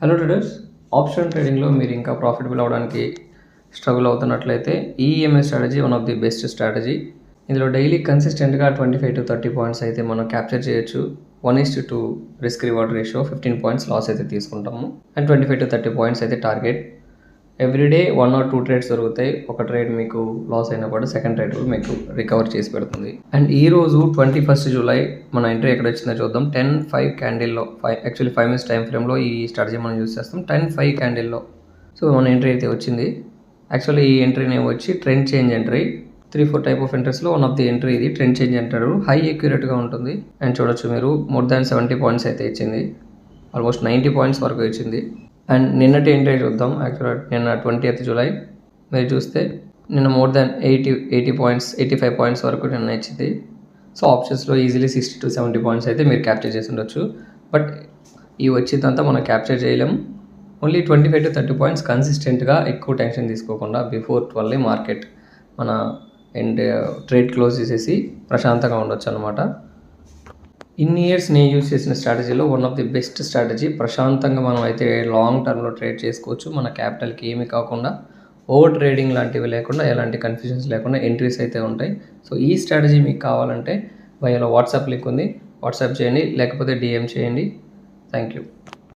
Hello traders, option ట్రేడింగ్లో మీరు ఇంకా ప్రాఫిటబుల్ అవ్వడానికి స్ట్రగుల్ అవుతున్నట్లయితే EMI strategy one of the best strategy. ఇందులో డైలీ కన్సిస్టెంట్గా 25 to 30 పాయింట్స్ అయితే మనం క్యాప్చర్ చేయొచ్చు. 1:2 risk reward ratio, 15 points loss అయితే తీసుకుంటాము అండ్ 25 to 30 పాయింట్స్ అయితే టార్గెట్. ఎవ్రీడే 1 or 2 ట్రేడ్స్ దొరుకుతాయి. ఒక ట్రేడ్ మీకు లాస్ అయినా కూడా సెకండ్ ట్రేడ్ మీకు రికవర్ చేసి పెడుతుంది. అండ్ ఈ రోజు 21st జూలై మన ఎంట్రీ ఎక్కడ వచ్చిందో చూద్దాం. 10:05 క్యాండిల్లో, యాక్చువల్లీ 5 minutes టైం ఫ్రేమ్లో ఈ స్ట్రాటజీ మనం యూస్ చేస్తాం. 10:05 క్యాండిల్లో సో మన ఎంట్రీ అయితే వచ్చింది. యాక్చువల్లీ ఈ ఎంట్రీ నేమ్ వచ్చి trend change entry. 3-4 type of ఎంట్రీస్లో వన్ ఆఫ్ ది ఎంట్రీ ఇది. ట్రెండ్ చేంజ్ అంటారు. హై అక్యురేట్గా ఉంటుంది అండ్ చూడొచ్చు మీరు మోర్ దాన్ 70 పాయింట్స్ అయితే ఇచ్చింది. ఆల్మోస్ట్ 90 పాయింట్స్ వరకు ఇచ్చింది. అండ్ నిన్నటి ఎంట్రీ చూద్దాం. యాక్చువల్గా నిన్న 20th జూలై మీరు చూస్తే నిన్న మోర్ దాన్ 80 పాయింట్స్, 85 పాయింట్స్ వరకు నిన్న ఇచ్చింది. సో ఆప్షన్స్లో ఈజీలీ 60 to 70 పాయింట్స్ అయితే మీరు క్యాప్చర్ చేసి ఉండొచ్చు. బట్ ఈ వచ్చేదంతా మనం క్యాప్చర్ చేయలేం. ఓన్లీ 25 to 30 పాయింట్స్ కన్సిస్టెంట్గా, ఎక్కువ టెన్షన్ తీసుకోకుండా బిఫోర్ 12 మార్కెట్ మన అండ్ ట్రేడ్ క్లోజ్ చేసేసి ప్రశాంతంగా ఉండొచ్చు అనమాట. ఇన్ని ఇయర్స్ నేను యూజ్ చేసిన స్ట్రాటజీలో one of the best strategy. ప్రశాంతంగా మనం అయితే లాంగ్ టర్మ్లో ట్రేడ్ చేసుకోవచ్చు. మన క్యాపిటల్కి ఏమీ కాకుండా, ఓవర్ ట్రేడింగ్ లాంటివి లేకుండా, ఎలాంటి కన్ఫ్యూజన్స్ లేకుండా ఎంట్రీస్ అయితే ఉంటాయి. సో ఈ స్ట్రాటజీ మీకు కావాలంటే బయోలో వాట్సాప్ లింక్ ఉంది, వాట్సాప్ చేయండి, లేకపోతే డిఎం చేయండి. Thank you.